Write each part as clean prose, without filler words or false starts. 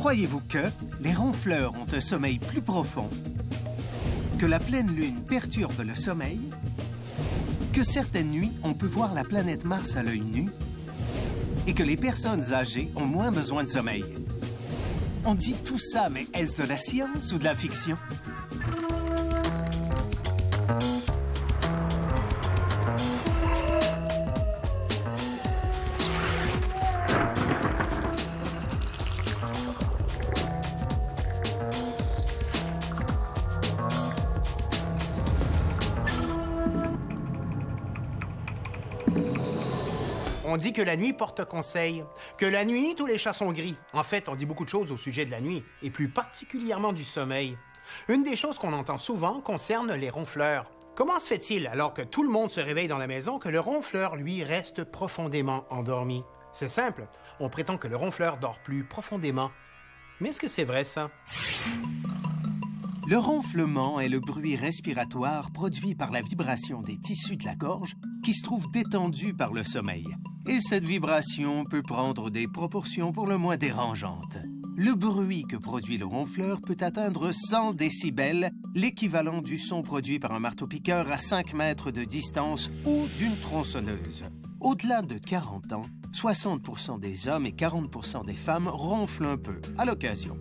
Croyez-vous que les ronfleurs ont un sommeil plus profond, que la pleine lune perturbe le sommeil, que certaines nuits, on peut voir la planète Mars à l'œil nu et que les personnes âgées ont moins besoin de sommeil? On dit tout ça, mais est-ce de la science ou de la fiction? On dit que la nuit porte conseil, que la nuit, tous les chats sont gris. En fait, on dit beaucoup de choses au sujet de la nuit, et plus particulièrement du sommeil. Une des choses qu'on entend souvent concerne les ronfleurs. Comment se fait-il, alors que tout le monde se réveille dans la maison, que le ronfleur, lui, reste profondément endormi? C'est simple, on prétend que le ronfleur dort plus profondément. Mais est-ce que c'est vrai, ça? Le ronflement est le bruit respiratoire produit par la vibration des tissus de la gorge qui se trouvent détendus par le sommeil. Et cette vibration peut prendre des proportions pour le moins dérangeantes. Le bruit que produit le ronfleur peut atteindre 100 décibels, l'équivalent du son produit par un marteau-piqueur à 5 mètres de distance ou d'une tronçonneuse. Au-delà de 40 ans, 60% des hommes et 40% des femmes ronflent un peu, à l'occasion.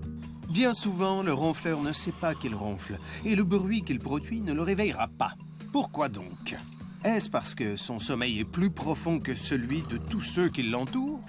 Bien souvent, le ronfleur ne sait pas qu'il ronfle et le bruit qu'il produit ne le réveillera pas. Pourquoi donc? Est-ce parce que son sommeil est plus profond que celui de tous ceux qui l'entourent?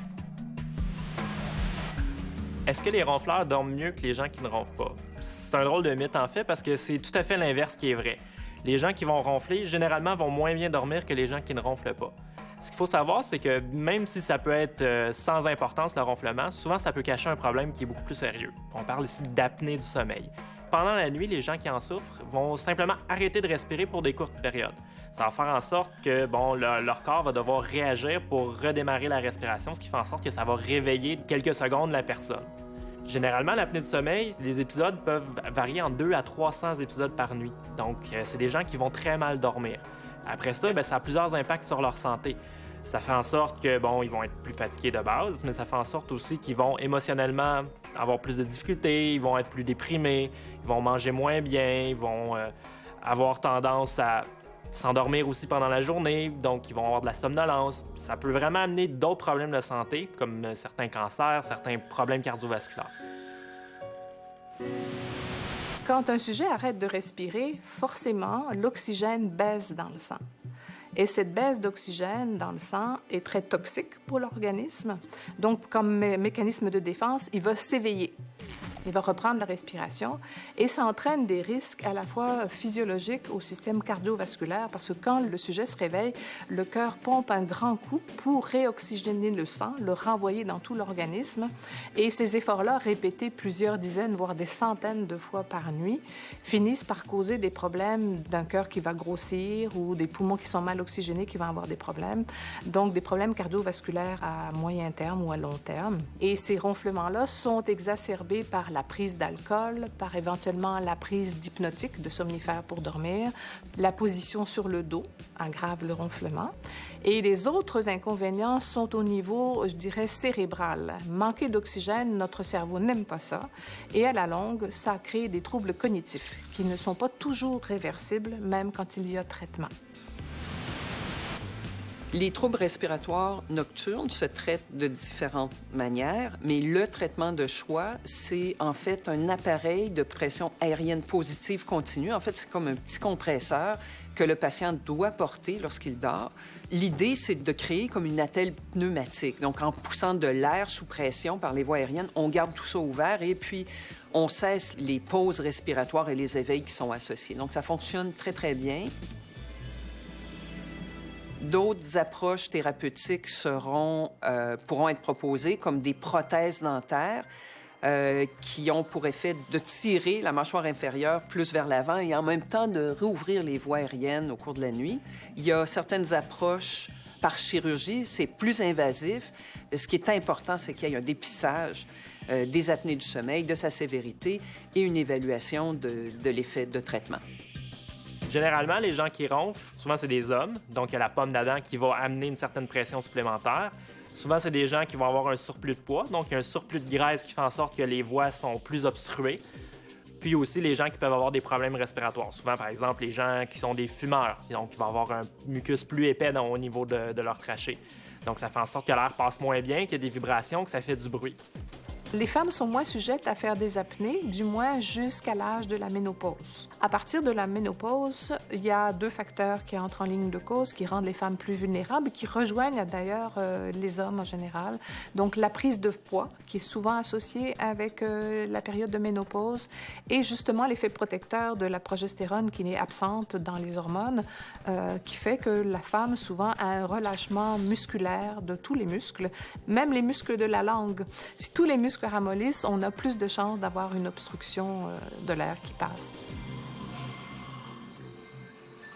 Est-ce que les ronfleurs dorment mieux que les gens qui ne ronflent pas? C'est un drôle de mythe, en fait, parce que c'est tout à fait l'inverse qui est vrai. Les gens qui vont ronfler, généralement, vont moins bien dormir que les gens qui ne ronflent pas. Ce qu'il faut savoir, c'est que même si ça peut être sans importance, le ronflement, souvent ça peut cacher un problème qui est beaucoup plus sérieux. On parle ici d'apnée du sommeil. Pendant la nuit, les gens qui en souffrent vont simplement arrêter de respirer pour des courtes périodes. Ça va faire en sorte que leur corps va devoir réagir pour redémarrer la respiration, ce qui fait en sorte que ça va réveiller quelques secondes la personne. Généralement, l'apnée du sommeil, les épisodes peuvent varier en 200 à 300 épisodes par nuit. Donc, c'est des gens qui vont très mal dormir. Après ça, ça a plusieurs impacts sur leur santé. Ça fait en sorte que, ils vont être plus fatigués de base, mais ça fait en sorte aussi qu'ils vont émotionnellement avoir plus de difficultés, ils vont être plus déprimés, ils vont manger moins bien, ils vont avoir tendance à s'endormir aussi pendant la journée, donc ils vont avoir de la somnolence. Ça peut vraiment amener d'autres problèmes de santé, comme certains cancers, certains problèmes cardiovasculaires. Quand un sujet arrête de respirer, forcément, l'oxygène baisse dans le sang. Et cette baisse d'oxygène dans le sang est très toxique pour l'organisme. Donc, comme mécanisme de défense, il va s'éveiller. Il va reprendre la respiration et ça entraîne des risques à la fois physiologiques au système cardiovasculaire parce que quand le sujet se réveille, le cœur pompe un grand coup pour réoxygéner le sang, le renvoyer dans tout l'organisme. Et ces efforts-là, répétés plusieurs dizaines, voire des centaines de fois par nuit, finissent par causer des problèmes d'un cœur qui va grossir ou des poumons qui sont mal oxygénés qui vont avoir des problèmes. Donc, des problèmes cardiovasculaires à moyen terme ou à long terme. Et ces ronflements-là sont exacerbés par la prise d'alcool, par éventuellement la prise d'hypnotiques, de somnifères pour dormir. La position sur le dos aggrave le ronflement. Et les autres inconvénients sont au niveau, je dirais, cérébral. Manquer d'oxygène, notre cerveau n'aime pas ça. Et à la longue, ça crée des troubles cognitifs qui ne sont pas toujours réversibles, même quand il y a traitement. Les troubles respiratoires nocturnes se traitent de différentes manières, mais le traitement de choix, c'est en fait un appareil de pression aérienne positive continue. En fait, c'est comme un petit compresseur que le patient doit porter lorsqu'il dort. L'idée, c'est de créer comme une attelle pneumatique. Donc, en poussant de l'air sous pression par les voies aériennes, on garde tout ça ouvert et puis on cesse les pauses respiratoires et les éveils qui sont associés. Donc, ça fonctionne très, très bien. D'autres approches thérapeutiques pourront être proposées, comme des prothèses dentaires qui ont pour effet de tirer la mâchoire inférieure plus vers l'avant et en même temps de rouvrir les voies aériennes au cours de la nuit. Il y a certaines approches par chirurgie, c'est plus invasif. Ce qui est important, c'est qu'il y ait un dépistage des apnées du sommeil, de sa sévérité et une évaluation de l'effet de traitement. Généralement, les gens qui ronflent, souvent c'est des hommes, donc il y a la pomme d'Adam qui va amener une certaine pression supplémentaire. Souvent, c'est des gens qui vont avoir un surplus de poids, donc il y a un surplus de graisse qui fait en sorte que les voies sont plus obstruées. Puis aussi les gens qui peuvent avoir des problèmes respiratoires. Souvent, par exemple, les gens qui sont des fumeurs, donc ils vont avoir un mucus plus épais au niveau de leur trachée. Donc, ça fait en sorte que l'air passe moins bien, qu'il y a des vibrations, que ça fait du bruit. Les femmes sont moins sujettes à faire des apnées, du moins jusqu'à l'âge de la ménopause. À partir de la ménopause, il y a 2 facteurs qui entrent en ligne de cause, qui rendent les femmes plus vulnérables et qui rejoignent d'ailleurs les hommes en général. Donc, la prise de poids, qui est souvent associée avec la période de ménopause, et justement l'effet protecteur de la progestérone qui est absente dans les hormones, qui fait que la femme souvent a un relâchement musculaire de tous les muscles, même les muscles de la langue. Si tous les muscles ramollissent, on a plus de chances d'avoir une obstruction de l'air qui passe.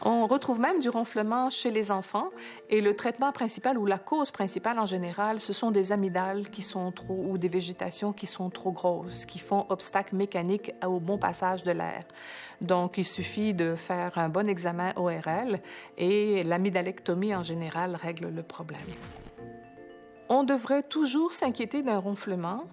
On retrouve même du ronflement chez les enfants et le traitement principal ou la cause principale en général, ce sont des amygdales qui sont trop ou des végétations qui sont trop grosses, qui font obstacle mécanique au bon passage de l'air. Donc, il suffit de faire un bon examen ORL et l'amygdalectomie en général règle le problème. On devrait toujours s'inquiéter d'un ronflement,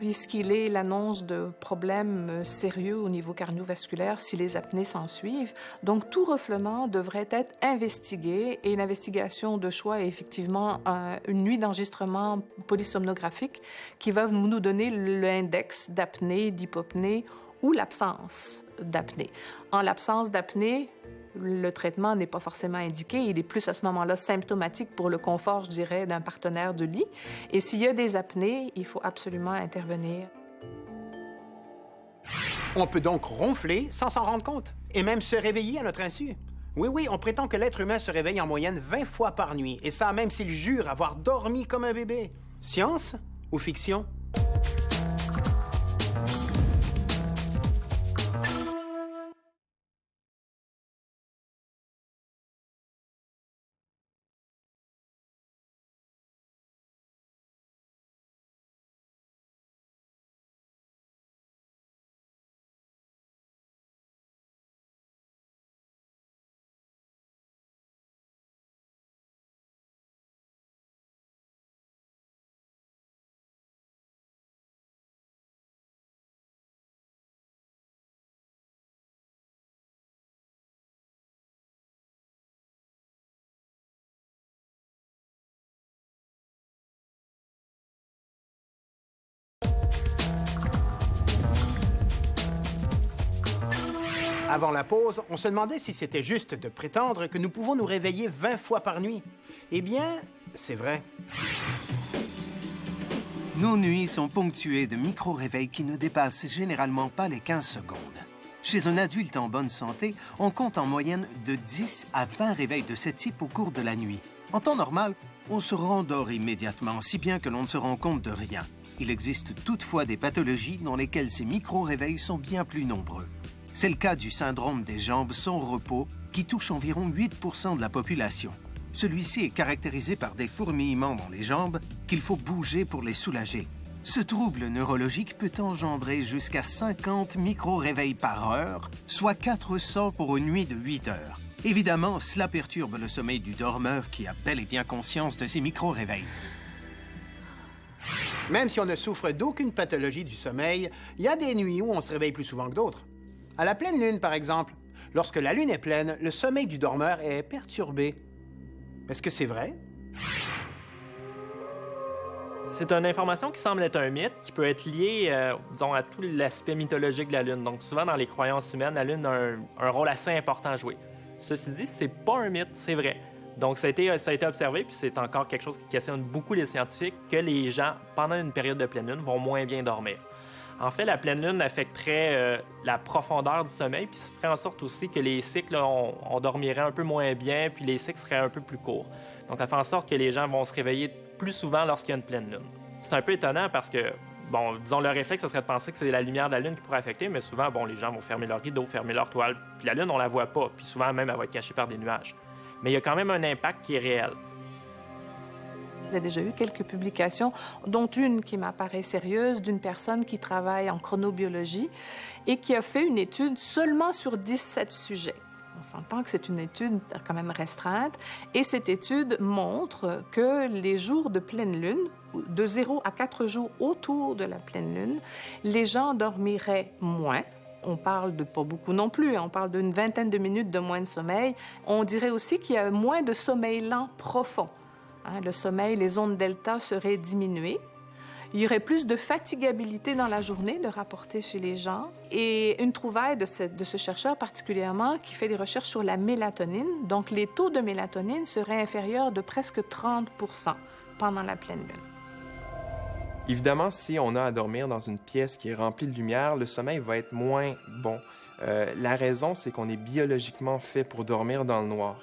puisqu'il est l'annonce de problèmes sérieux au niveau cardiovasculaire si les apnées s'en suivent. Donc, tout ronflement devrait être investigué et l'investigation de choix est effectivement une nuit d'enregistrement polysomnographique qui va nous donner l'index d'apnée, d'hypopnée ou l'absence d'apnée. En l'absence d'apnée, le traitement n'est pas forcément indiqué. Il est plus à ce moment-là symptomatique pour le confort, je dirais, d'un partenaire de lit. Et s'il y a des apnées, il faut absolument intervenir. On peut donc ronfler sans s'en rendre compte et même se réveiller à notre insu. Oui, on prétend que l'être humain se réveille en moyenne 20 fois par nuit, et ça même s'il jure avoir dormi comme un bébé. Science ou fiction? Avant la pause, on se demandait si c'était juste de prétendre que nous pouvons nous réveiller 20 fois par nuit. Eh bien, c'est vrai. Nos nuits sont ponctuées de micro-réveils qui ne dépassent généralement pas les 15 secondes. Chez un adulte en bonne santé, on compte en moyenne de 10 à 20 réveils de ce type au cours de la nuit. En temps normal, on se rendort immédiatement, si bien que l'on ne se rend compte de rien. Il existe toutefois des pathologies dans lesquelles ces micro-réveils sont bien plus nombreux. C'est le cas du syndrome des jambes sans repos, qui touche environ 8% de la population. Celui-ci est caractérisé par des fourmillements dans les jambes qu'il faut bouger pour les soulager. Ce trouble neurologique peut engendrer jusqu'à 50 micro-réveils par heure, soit 400 pour une nuit de 8 heures. Évidemment, cela perturbe le sommeil du dormeur qui a bel et bien conscience de ces micro-réveils. Même si on ne souffre d'aucune pathologie du sommeil, il y a des nuits où on se réveille plus souvent que d'autres. À la pleine lune, par exemple. Lorsque la lune est pleine, le sommeil du dormeur est perturbé. Est-ce que c'est vrai? C'est une information qui semble être un mythe, qui peut être liée, disons, à tout l'aspect mythologique de la Lune. Donc, souvent, dans les croyances humaines, la Lune a un rôle assez important à jouer. Ceci dit, c'est pas un mythe, c'est vrai. Donc, ça a été observé, puis c'est encore quelque chose qui questionne beaucoup les scientifiques, que les gens, pendant une période de pleine Lune, vont moins bien dormir. En fait, la pleine lune affecterait la profondeur du sommeil, puis ça ferait en sorte aussi que les cycles, on dormirait un peu moins bien, puis les cycles seraient un peu plus courts. Donc, ça fait en sorte que les gens vont se réveiller plus souvent lorsqu'il y a une pleine lune. C'est un peu étonnant parce que, bon, disons, le réflexe, ça serait de penser que c'est la lumière de la lune qui pourrait affecter, mais souvent, bon, les gens vont fermer leurs rideaux, fermer leur toile, puis la lune, on la voit pas, puis souvent même, elle va être cachée par des nuages. Mais il y a quand même un impact qui est réel. J'ai déjà eu quelques publications, dont une qui m'apparaît sérieuse, d'une personne qui travaille en chronobiologie et qui a fait une étude seulement sur 17 sujets. On s'entend que c'est une étude quand même restreinte. Et cette étude montre que les jours de pleine lune, de 0 à 4 jours autour de la pleine lune, les gens dormiraient moins. On parle de pas beaucoup non plus, on parle d'une vingtaine de minutes de moins de sommeil. On dirait aussi qu'il y a moins de sommeil lent profond. Le sommeil, les ondes delta seraient diminuées. Il y aurait plus de fatigabilité dans la journée, de rapporter chez les gens. Et une trouvaille de ce chercheur particulièrement qui fait des recherches sur la mélatonine. Donc, les taux de mélatonine seraient inférieurs de presque 30 % pendant la pleine lune. Évidemment, si on a à dormir dans une pièce qui est remplie de lumière, le sommeil va être moins bon. La raison, c'est qu'on est biologiquement fait pour dormir dans le noir.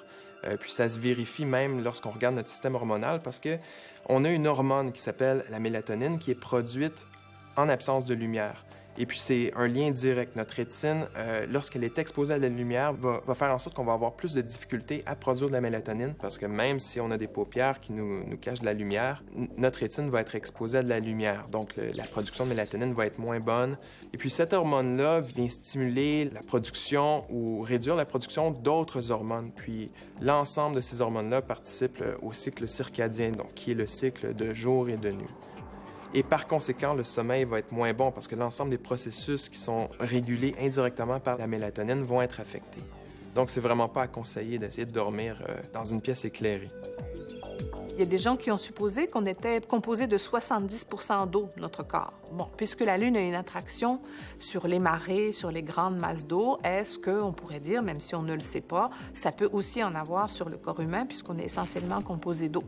Puis ça se vérifie même lorsqu'on regarde notre système hormonal parce qu'on a une hormone qui s'appelle la mélatonine qui est produite en absence de lumière. Et puis c'est un lien direct. Notre rétine, lorsqu'elle est exposée à la lumière, va faire en sorte qu'on va avoir plus de difficultés à produire de la mélatonine parce que même si on a des paupières qui nous cachent de la lumière, notre rétine va être exposée à de la lumière. Donc la production de mélatonine va être moins bonne. Et puis cette hormone-là vient stimuler la production ou réduire la production d'autres hormones. Puis l'ensemble de ces hormones-là participent au cycle circadien, donc qui est le cycle de jour et de nuit. Et par conséquent, le sommeil va être moins bon parce que l'ensemble des processus qui sont régulés indirectement par la mélatonine vont être affectés. Donc, c'est vraiment pas à conseiller d'essayer de dormir dans une pièce éclairée. Il y a des gens qui ont supposé qu'on était composé de 70 % d'eau, notre corps. Bon, puisque la Lune a une attraction sur les marées, sur les grandes masses d'eau, est-ce qu'on pourrait dire, même si on ne le sait pas, ça peut aussi en avoir sur le corps humain puisqu'on est essentiellement composé d'eau.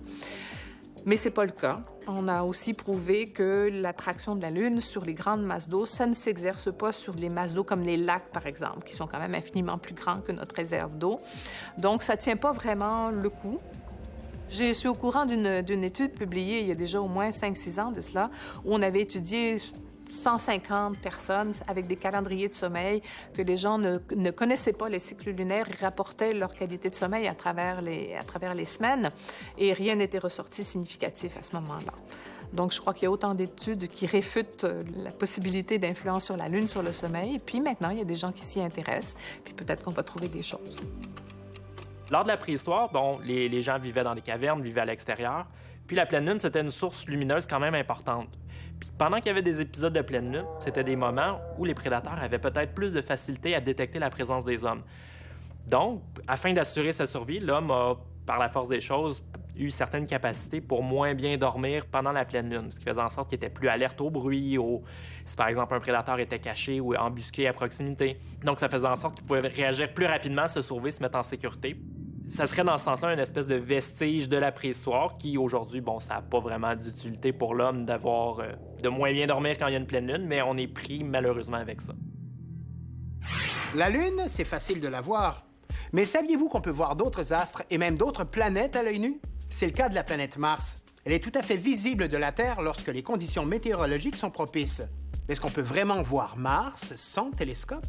Mais ce n'est pas le cas. On a aussi prouvé que l'attraction de la Lune sur les grandes masses d'eau, ça ne s'exerce pas sur les masses d'eau comme les lacs, par exemple, qui sont quand même infiniment plus grands que notre réserve d'eau. Donc, ça ne tient pas vraiment le coup. Je suis au courant d'une étude publiée il y a déjà au moins 5-6 ans de cela, où on avait étudié 150 personnes avec des calendriers de sommeil, que les gens ne connaissaient pas les cycles lunaires, ils rapportaient leur qualité de sommeil à travers les semaines et rien n'était ressorti significatif à ce moment-là. Donc, je crois qu'il y a autant d'études qui réfutent la possibilité d'influence sur la Lune, sur le sommeil. Et puis maintenant, il y a des gens qui s'y intéressent, puis peut-être qu'on va trouver des choses. Lors de la préhistoire, les gens vivaient dans des cavernes, vivaient à l'extérieur. Puis la pleine lune, c'était une source lumineuse quand même importante. Puis pendant qu'il y avait des épisodes de pleine lune, c'était des moments où les prédateurs avaient peut-être plus de facilité à détecter la présence des hommes. Donc, afin d'assurer sa survie, l'homme a, par la force des choses, eu certaines capacités pour moins bien dormir pendant la pleine lune, ce qui faisait en sorte qu'il était plus alerte au bruit, si par exemple un prédateur était caché ou embusqué à proximité. Donc, ça faisait en sorte qu'il pouvait réagir plus rapidement, se sauver, se mettre en sécurité. Ça serait dans ce sens-là une espèce de vestige de la préhistoire qui, aujourd'hui, ça n'a pas vraiment d'utilité pour l'homme de moins bien dormir quand il y a une pleine lune, mais on est pris malheureusement avec ça. La Lune, c'est facile de la voir. Mais saviez-vous qu'on peut voir d'autres astres et même d'autres planètes à l'œil nu? C'est le cas de la planète Mars. Elle est tout à fait visible de la Terre lorsque les conditions météorologiques sont propices. Est-ce qu'on peut vraiment voir Mars sans télescope?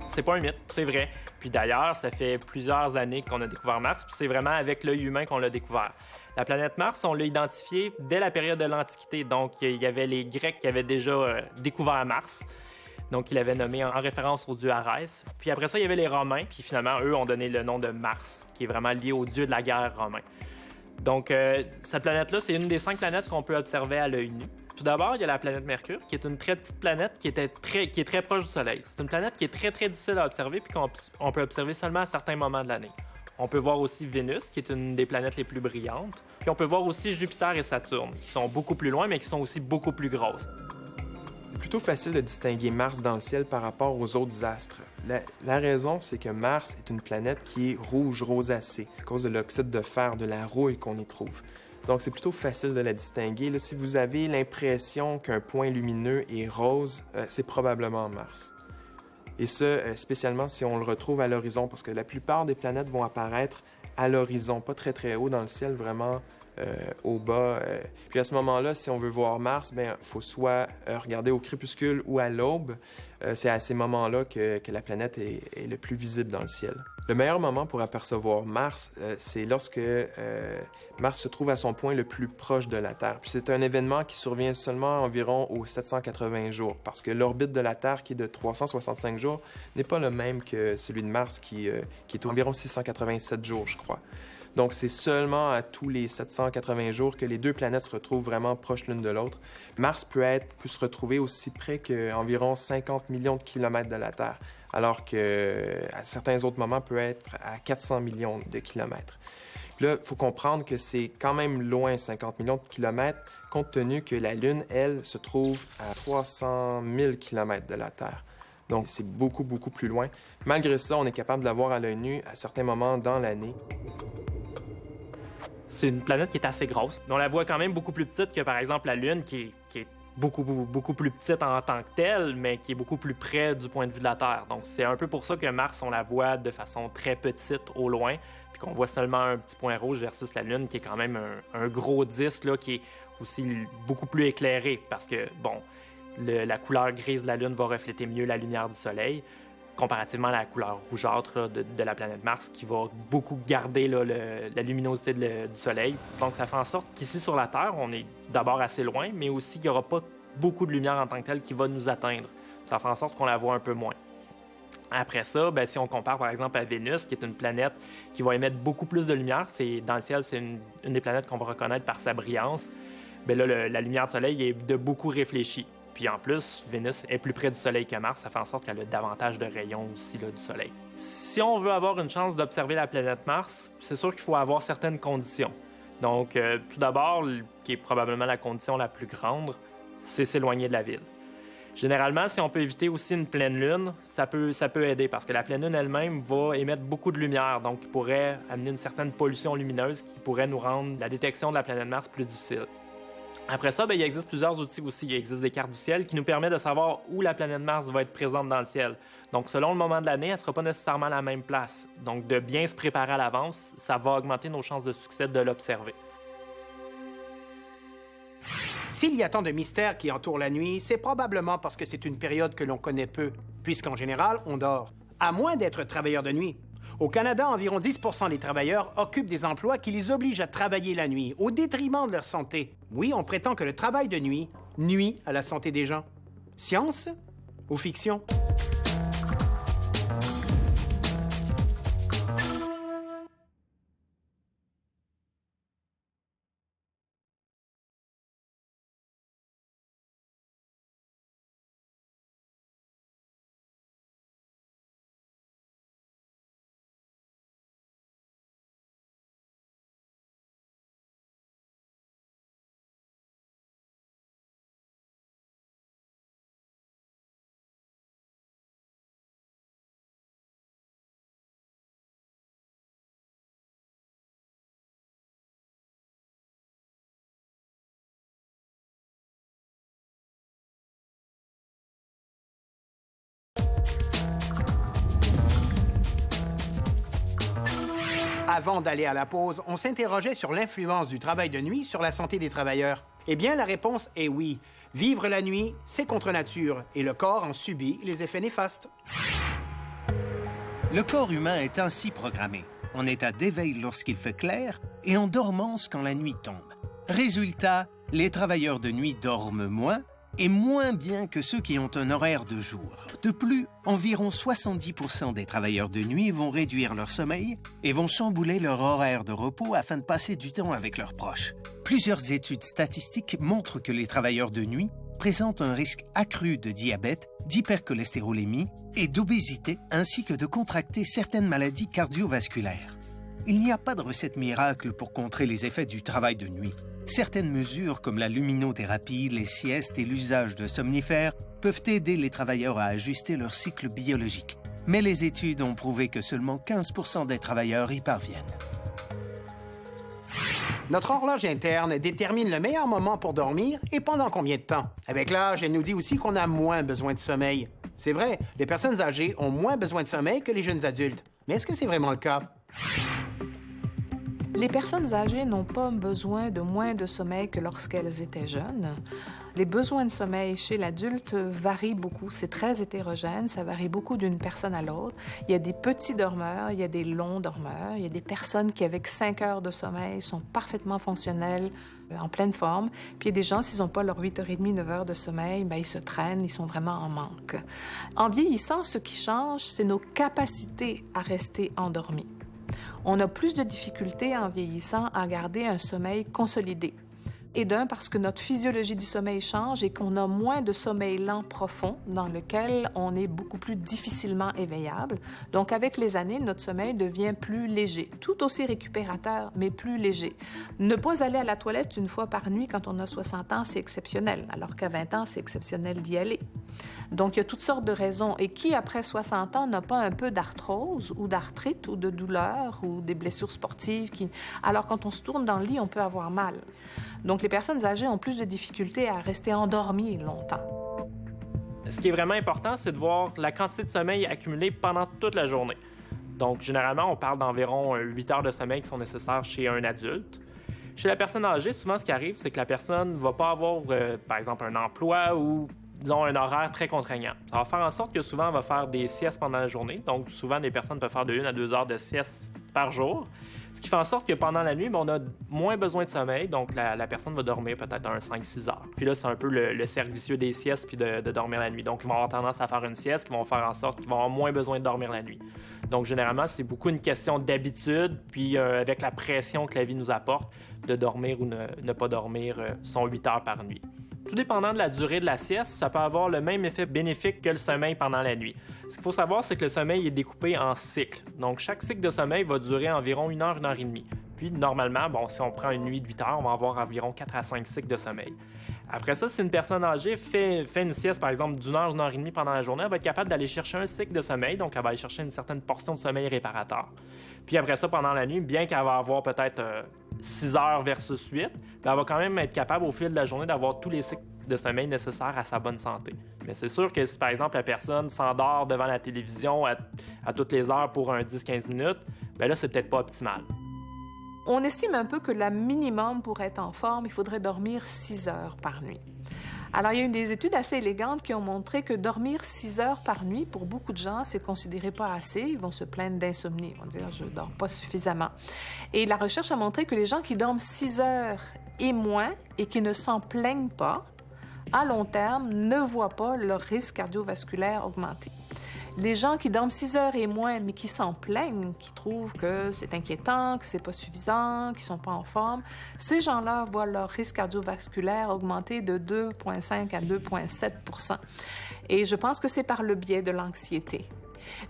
C'est pas un mythe, c'est vrai. Puis d'ailleurs, ça fait plusieurs années qu'on a découvert Mars, puis c'est vraiment avec l'œil humain qu'on l'a découvert. La planète Mars, on l'a identifiée dès la période de l'Antiquité. Donc, il y avait les Grecs qui avaient déjà découvert Mars. Donc, ils l'avaient nommé en référence au dieu Arès. Puis après ça, il y avait les Romains, puis finalement, eux ont donné le nom de Mars, qui est vraiment lié au dieu de la guerre romain. Donc, cette planète-là, c'est une des 5 planètes qu'on peut observer à l'œil nu. Tout d'abord, il y a la planète Mercure, qui est une très petite planète qui est très proche du Soleil. C'est une planète qui est très, très difficile à observer, puis qu'on peut observer seulement à certains moments de l'année. On peut voir aussi Vénus, qui est une des planètes les plus brillantes. Puis on peut voir aussi Jupiter et Saturne, qui sont beaucoup plus loin, mais qui sont aussi beaucoup plus grosses. C'est plutôt facile de distinguer Mars dans le ciel par rapport aux autres astres. La raison, c'est que Mars est une planète qui est rouge rosacée, à cause de l'oxyde de fer, de la rouille qu'on y trouve. Donc, c'est plutôt facile de la distinguer. Là, si vous avez l'impression qu'un point lumineux est rose, c'est probablement Mars. Et ce, spécialement si on le retrouve à l'horizon, parce que la plupart des planètes vont apparaître à l'horizon, pas très très haut dans le ciel, vraiment au bas. Puis à ce moment-là, si on veut voir Mars, il faut soit regarder au crépuscule ou à l'aube. C'est à ces moments-là que la planète est le plus visible dans le ciel. Le meilleur moment pour apercevoir Mars, c'est lorsque Mars se trouve à son point le plus proche de la Terre. Puis c'est un événement qui survient seulement environ aux 780 jours, parce que l'orbite de la Terre, qui est de 365 jours, n'est pas le même que celui de Mars, qui est environ 687 jours, je crois. Donc, c'est seulement à tous les 780 jours que les deux planètes se retrouvent vraiment proches l'une de l'autre. Mars peut se retrouver aussi près qu'environ 50 millions de kilomètres de la Terre, alors qu'à certains autres moments, peut être à 400 millions de kilomètres. Puis là, il faut comprendre que c'est quand même loin, 50 millions de kilomètres, compte tenu que la Lune, elle, se trouve à 300 000 kilomètres de la Terre. Donc, c'est beaucoup, beaucoup plus loin. Malgré ça, on est capable de la voir à l'œil nu à certains moments dans l'année. C'est une planète qui est assez grosse. On la voit quand même beaucoup plus petite que, par exemple, la Lune, qui est beaucoup, beaucoup plus petite en tant que telle, mais qui est beaucoup plus près du point de vue de la Terre. Donc, c'est un peu pour ça que Mars, on la voit de façon très petite au loin, puis qu'on voit seulement un petit point rouge versus la Lune, qui est quand même un gros disque, là, qui est aussi beaucoup plus éclairé, parce que, bon, la couleur grise de la Lune va refléter mieux la lumière du Soleil, comparativement à la couleur rougeâtre là, de la planète Mars, qui va beaucoup garder là, la luminosité du Soleil. Donc, ça fait en sorte qu'ici, sur la Terre, on est d'abord assez loin, mais aussi qu'il n'y aura pas beaucoup de lumière en tant que telle qui va nous atteindre. Ça fait en sorte qu'on la voit un peu moins. Après ça, si on compare par exemple à Vénus, qui est une planète qui va émettre beaucoup plus de lumière, dans le ciel, c'est une des planètes qu'on va reconnaître par sa brillance, là, la lumière du Soleil est de beaucoup réfléchie. Puis en plus, Vénus est plus près du Soleil que Mars, ça fait en sorte qu'elle a davantage de rayons aussi là, du Soleil. Si on veut avoir une chance d'observer la planète Mars, c'est sûr qu'il faut avoir certaines conditions. Donc, tout d'abord, qui est probablement la condition la plus grande, c'est s'éloigner de la ville. Généralement, si on peut éviter aussi une pleine lune, ça peut aider parce que la pleine lune elle-même va émettre beaucoup de lumière, donc qui pourrait amener une certaine pollution lumineuse qui pourrait nous rendre la détection de la planète Mars plus difficile. Après ça, il existe plusieurs outils aussi. Il existe des cartes du ciel qui nous permettent de savoir où la planète Mars va être présente dans le ciel. Donc, selon le moment de l'année, elle ne sera pas nécessairement à la même place. Donc, de bien se préparer à l'avance, ça va augmenter nos chances de succès de l'observer. S'il y a tant de mystères qui entourent la nuit, c'est probablement parce que c'est une période que l'on connaît peu, puisqu'en général, on dort. À moins d'être travailleur de nuit. Au Canada, environ 10 % des travailleurs occupent des emplois qui les obligent à travailler la nuit, au détriment de leur santé. Oui, on prétend que le travail de nuit nuit à la santé des gens. Science ou fiction? Avant d'aller à la pause, on s'interrogeait sur l'influence du travail de nuit sur la santé des travailleurs. Eh bien, la réponse est oui. Vivre la nuit, c'est contre nature, et le corps en subit les effets néfastes. Le corps humain est ainsi programmé, en état d'éveil lorsqu'il fait clair et en dormance quand la nuit tombe. Résultat, les travailleurs de nuit dorment moins et moins bien que ceux qui ont un horaire de jour. De plus, environ 70% des travailleurs de nuit vont réduire leur sommeil et vont chambouler leur horaire de repos afin de passer du temps avec leurs proches. Plusieurs études statistiques montrent que les travailleurs de nuit présentent un risque accru de diabète, d'hypercholestérolémie et d'obésité, ainsi que de contracter certaines maladies cardiovasculaires. Il n'y a pas de recette miracle pour contrer les effets du travail de nuit. Certaines mesures comme la luminothérapie, les siestes et l'usage de somnifères peuvent aider les travailleurs à ajuster leur cycle biologique. Mais les études ont prouvé que seulement 15% des travailleurs y parviennent. Notre horloge interne détermine le meilleur moment pour dormir et pendant combien de temps. Avec l'âge, elle nous dit aussi qu'on a moins besoin de sommeil. C'est vrai, les personnes âgées ont moins besoin de sommeil que les jeunes adultes. Mais est-ce que c'est vraiment le cas? Les personnes âgées n'ont pas besoin de moins de sommeil que lorsqu'elles étaient jeunes. Les besoins de sommeil chez l'adulte varient beaucoup. C'est très hétérogène, ça varie beaucoup d'une personne à l'autre. Il y a des petits dormeurs, il y a des longs dormeurs, il y a des personnes qui, avec 5 heures de sommeil, sont parfaitement fonctionnelles, en pleine forme. Puis il y a des gens, s'ils n'ont pas leurs 8h30, 9 heures de sommeil, bien, ils se traînent, ils sont vraiment en manque. En vieillissant, ce qui change, c'est nos capacités à rester endormis. On a plus de difficultés en vieillissant à garder un sommeil consolidé. Et d'un, parce que notre physiologie du sommeil change et qu'on a moins de sommeil lent profond dans lequel on est beaucoup plus difficilement éveillable. Donc, avec les années, notre sommeil devient plus léger, tout aussi récupérateur, mais plus léger. Ne pas aller à la toilette une fois par nuit quand on a 60 ans, c'est exceptionnel, alors qu'à 20 ans, c'est exceptionnel d'y aller. Donc, il y a toutes sortes de raisons. Et qui, après 60 ans, n'a pas un peu d'arthrose ou d'arthrite ou de douleur ou des blessures sportives Alors, quand on se tourne dans le lit, on peut avoir mal. Donc, les personnes âgées ont plus de difficultés à rester endormies longtemps. Ce qui est vraiment important, c'est de voir la quantité de sommeil accumulée pendant toute la journée. Donc, généralement, on parle d'environ 8 heures de sommeil qui sont nécessaires chez un adulte. Chez la personne âgée, souvent, ce qui arrive, c'est que la personne ne va pas avoir, par exemple, un emploi ou, disons, un horaire très contraignant. Ça va faire en sorte que souvent, on va faire des siestes pendant la journée. Donc, souvent, des personnes peuvent faire de 1 à 2 heures de sieste par jour. Ce qui fait en sorte que pendant la nuit, on a moins besoin de sommeil, donc la personne va dormir peut-être un 5-6 heures. Puis là, c'est un peu le cercle vicieux des siestes puis de dormir la nuit. Donc, ils vont avoir tendance à faire une sieste qui vont faire en sorte qu'ils vont avoir moins besoin de dormir la nuit. Donc, généralement, c'est beaucoup une question d'habitude, puis avec la pression que la vie nous apporte, de dormir ou ne pas dormir son 8 heures par nuit. Tout dépendant de la durée de la sieste, ça peut avoir le même effet bénéfique que le sommeil pendant la nuit. Ce qu'il faut savoir, c'est que le sommeil est découpé en cycles. Donc, chaque cycle de sommeil va durer environ 1 heure, 1 heure et demie. Puis, normalement, si on prend une nuit de 8 heures, on va avoir environ 4 à 5 cycles de sommeil. Après ça, si une personne âgée fait une sieste, par exemple, d'1 heure, 1 heure et demie pendant la journée, elle va être capable d'aller chercher un cycle de sommeil, donc elle va aller chercher une certaine portion de sommeil réparateur. Puis après ça, pendant la nuit, bien qu'elle va avoir peut-être 6 heures versus 8, elle va quand même être capable au fil de la journée d'avoir tous les cycles de sommeil nécessaires à sa bonne santé. Mais c'est sûr que si, par exemple, la personne s'endort devant la télévision à toutes les heures pour un 10-15 minutes, bien là, c'est peut-être pas optimal. On estime un peu que le minimum pour être en forme, il faudrait dormir 6 heures par nuit. Alors, il y a eu des études assez élégantes qui ont montré que dormir 6 heures par nuit, pour beaucoup de gens, c'est considéré pas assez. Ils vont se plaindre d'insomnie. Ils vont dire « je dors pas suffisamment ». Et la recherche a montré que les gens qui dorment 6 heures et moins et qui ne s'en plaignent pas, à long terme, ne voient pas leur risque cardiovasculaire augmenter. Les gens qui dorment 6 heures et moins, mais qui s'en plaignent, qui trouvent que c'est inquiétant, que c'est pas suffisant, qu'ils sont pas en forme, ces gens-là voient leur risque cardiovasculaire augmenter de 2,5 à 2,7 %. Et je pense que c'est par le biais de l'anxiété.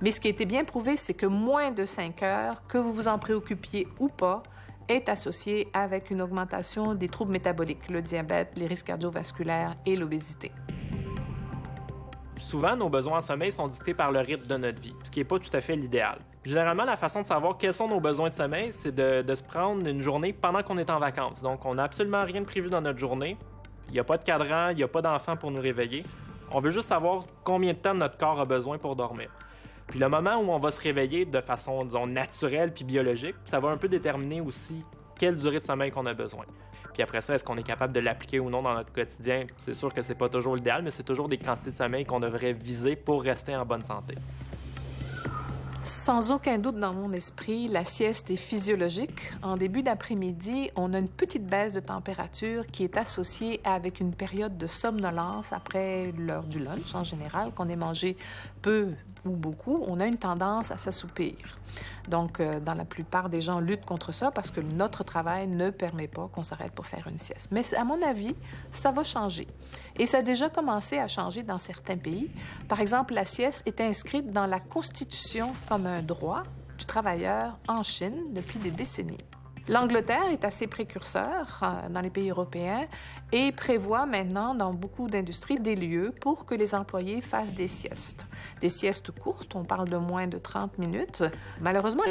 Mais ce qui a été bien prouvé, c'est que moins de 5 heures, que vous vous en préoccupiez ou pas, est associé avec une augmentation des troubles métaboliques, le diabète, les risques cardiovasculaires et l'obésité. Souvent, nos besoins en sommeil sont dictés par le rythme de notre vie, ce qui n'est pas tout à fait l'idéal. Généralement, la façon de savoir quels sont nos besoins de sommeil, c'est de se prendre une journée pendant qu'on est en vacances. Donc, on n'a absolument rien de prévu dans notre journée. Il n'y a pas de cadran, il n'y a pas d'enfant pour nous réveiller. On veut juste savoir combien de temps notre corps a besoin pour dormir. Puis le moment où on va se réveiller de façon, disons, naturelle puis biologique, ça va un peu déterminer aussi quelle durée de sommeil qu'on a besoin. Puis après ça, est-ce qu'on est capable de l'appliquer ou non dans notre quotidien? C'est sûr que c'est pas toujours l'idéal, mais c'est toujours des quantités de sommeil qu'on devrait viser pour rester en bonne santé. Sans aucun doute dans mon esprit, la sieste est physiologique. En début d'après-midi, on a une petite baisse de température qui est associée avec une période de somnolence après l'heure du lunch en général, qu'on ait mangé peu ou beaucoup, on a une tendance à s'assoupir. Donc, dans la plupart des gens luttent contre ça parce que notre travail ne permet pas qu'on s'arrête pour faire une sieste. Mais à mon avis, ça va changer. Et ça a déjà commencé à changer dans certains pays. Par exemple, la sieste est inscrite dans la Constitution comme un droit du travailleur en Chine depuis des décennies. L'Angleterre est assez précurseur dans les pays européens et prévoit maintenant dans beaucoup d'industries des lieux pour que les employés fassent des siestes. Des siestes courtes, on parle de moins de 30 minutes. Malheureusement,